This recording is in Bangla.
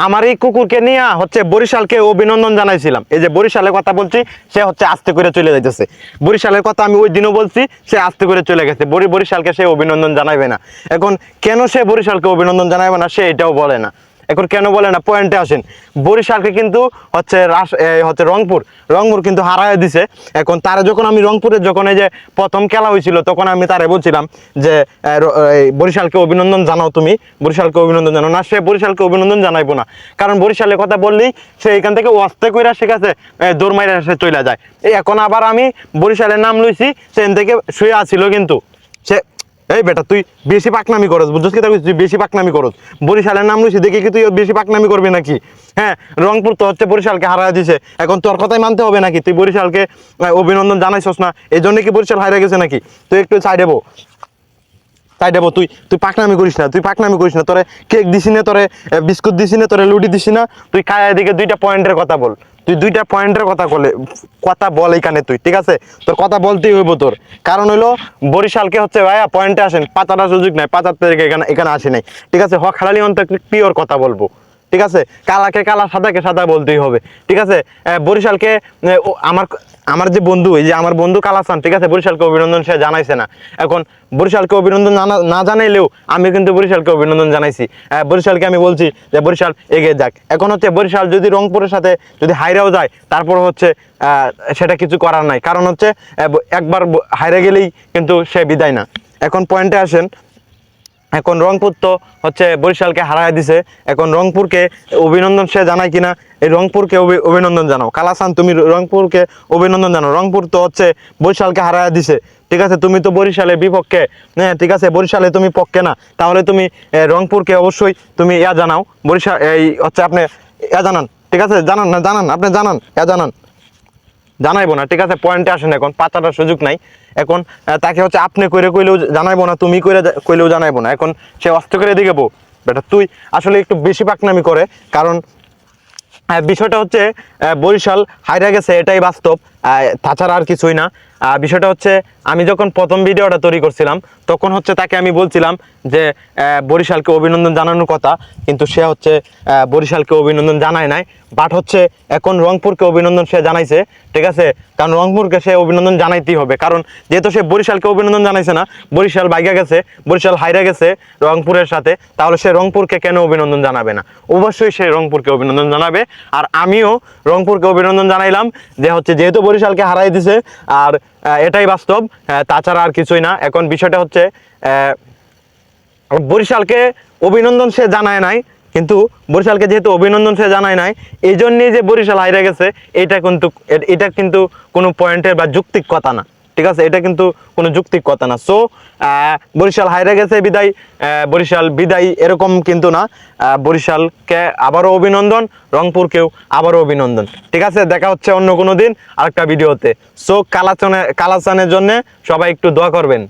আমার এই কুকুরকে নিয়ে হচ্ছে বরিশালকে অভিনন্দন জানাইছিলাম। এই যে বরিশালের কথা বলছি, সে হচ্ছে আস্তে করে চলে যাইতেছে। বরিশালের কথা আমি ওই দিনও বলছি, সে আস্তে করে চলে গেছে। বরিশালকে সে অভিনন্দন জানাইবে না। এখন কেন সে বরিশালকে অভিনন্দন জানাইবে না, সে এটাও বলে না। এখন কেন বলে না, পয়েন্টে আসেন। বরিশালকে কিন্তু হচ্ছে হচ্ছে রংপুর কিন্তু হারায় দিছে। এখন তারা যখন আমি রংপুরে যখন এই যে প্রথম খেলা হয়েছিল, তখন আমি তারে বলছিলাম যে বরিশালকে অভিনন্দন জানাও, তুমি বরিশালকে অভিনন্দন জানাও। না, সে বরিশালকে অভিনন্দন জানাইবো না, কারণ বরিশালের কথা বললেই সে এখান থেকে ওয়াস্তে কইরা ঠিক আছে দৌড় মাইরা সে চলে যায়। এখন আবার আমি বরিশালের নাম লইছি, সেখান থেকে শুয়ে আছিল, কিন্তু সে এই বেটা তুই বেশি পাকনামি করস, বুঝছিস কি? তুই বেশি পাকনামি করস। বরিশালের নাম লইছি দেখি কি তুই বেশি পাকনামি করবি নাকি? হ্যাঁ, রংপুর তো হচ্ছে বরিশালকে হারায় দিছে। এখন তোর কথাই মানতে হবে নাকি? তুই বরিশালকে অভিনন্দন জানাইছস না, এই জন্য কি বরিশাল হারিয়ে গেছে নাকি? তুই একটু সাইডেবো, তুই তুই পাকনামি করিস না, তুই পাকনামি করিস না। তোরে কেক দিছি না, তোরে বিস্কুট দিছি না, তোরে লুডি দিছি না। তুই খায় এদিকে দুইটা পয়েন্টের কথা বল। তুই দুইটা পয়েন্টের কথা বল এইখানে তুই, ঠিক আছে? তোর কথা বলতেই হইব তোর, কারণ হইলো বরিশালকে হচ্ছে ভাইয়া পয়েন্টে আসেন, পাতাটা সুযোগ নাই, পাতার থেকে এখানে আসে নাই, ঠিক আছে? খালি অন্তত পিওর কথা বলবো, ঠিক আছে? কালাকে কালা, সাদাকে সাদা বলতেই হবে, ঠিক আছে? বরিশালকে আমার আমার যে বন্ধু, এই যে আমার বন্ধু কালাসান, ঠিক আছে, বরিশালকে অভিনন্দন সে জানাইছে না। এখন বরিশালকে অভিনন্দন না জানাইলেও আমি কিন্তু বরিশালকে অভিনন্দন জানাইছি। বরিশালকে আমি বলছি যে বরিশাল এগিয়ে যাক। এখন হচ্ছে বরিশাল যদি রংপুরের সাথে যদি হাইরাও যায়, তারপর হচ্ছে সেটা কিছু করার নাই, কারণ হচ্ছে একবার হাইরে গেলেই কিন্তু সে বিদায় না। এখন পয়েন্টে আসেন। এখন রংপুর তো হচ্ছে বরিশালকে হারায় দিছে। এখন রংপুরকে অভিনন্দন সে জানায় কিনা, এই রংপুরকে অভিনন্দন জানাও। কালাসান, তুমি রংপুরকে অভিনন্দন জানাও। রংপুর তো হচ্ছে বরিশালকে হারায় দিছে, ঠিক আছে? তুমি তো বরিশালের বিপক্ষে, হ্যাঁ ঠিক আছে, বরিশালে তুমি পক্ষে না, তাহলে তুমি রংপুরকে অবশ্যই তুমি জানাও। বরিশাল এই হচ্ছে আপনি জানান, ঠিক আছে? জানান না, জানান, আপনি জানান, জানান, জানাইবো না, ঠিক আছে? পয়েন্টে আসেন। এখন পাতাটার সুযোগ নাই। এখন তাকে হচ্ছে আপনি কইরে কইলেও জানাইবো না, তুমি কইলেও জানাইবো না। এখন সে অস্ত্র করে দিকে বউ, বেটা তুই আসলে একটু বেশি পাকনামি করে। কারণ বিষয়টা হচ্ছে বরিশাল হাইরা গেছে, এটাই বাস্তব, তাছাড়া আর কিছুই না। বিষয়টা হচ্ছে আমি যখন প্রথম ভিডিওটা তৈরি করছিলাম, তখন হচ্ছে তাকে আমি বলছিলাম যে বরিশালকে অভিনন্দন জানানোর কথা, কিন্তু সে হচ্ছে বরিশালকে অভিনন্দন জানায় নাই। বাট হচ্ছে এখন রংপুরকে অভিনন্দন সে জানাইছে, ঠিক আছে? কারণ রংপুরকে সে অভিনন্দন জানাইতেই হবে, কারণ যেহেতু সে বরিশালকে অভিনন্দন জানাইছে না, বরিশাল বাইগা গেছে, বরিশাল হাইরা গেছে রংপুরের সাথে, তাহলে সে রংপুরকে কেন অভিনন্দন জানাবে না? অবশ্যই সে রংপুরকে অভিনন্দন জানাবে। আর আমিও রংপুরকে অভিনন্দন জানাইলাম যে হচ্ছে যেহেতু বরিশালকে হারাই দিছে, আর এটাই বাস্তব, তাছাড়া আর কিছুই না। এখন বিষয়টা হচ্ছে বরিশালকে অভিনন্দন সে জানায় নাই, কিন্তু বরিশালকে যেহেতু অভিনন্দন সে জানায় নাই, এই জন্যই যে বরিশাল হাইরা গেছে, এটা কিন্তু কোনো পয়েন্টের বা যৌক্তিক কথা না, ঠিক আছে? এটা কিন্তু কোনো যৌক্তিক কথা না। সো বরিশাল হাইরা গেছে বিদায়, বরিশাল বিদায় এরকম কিন্তু না। বরিশালকে আবারও অভিনন্দন, রংপুরকেও আবারও অভিনন্দন, ঠিক আছে? দেখা হচ্ছে অন্য কোনো দিন আরেকটা ভিডিওতে। সো কালাচানের জন্য সবাই একটু দোয়া করবেন।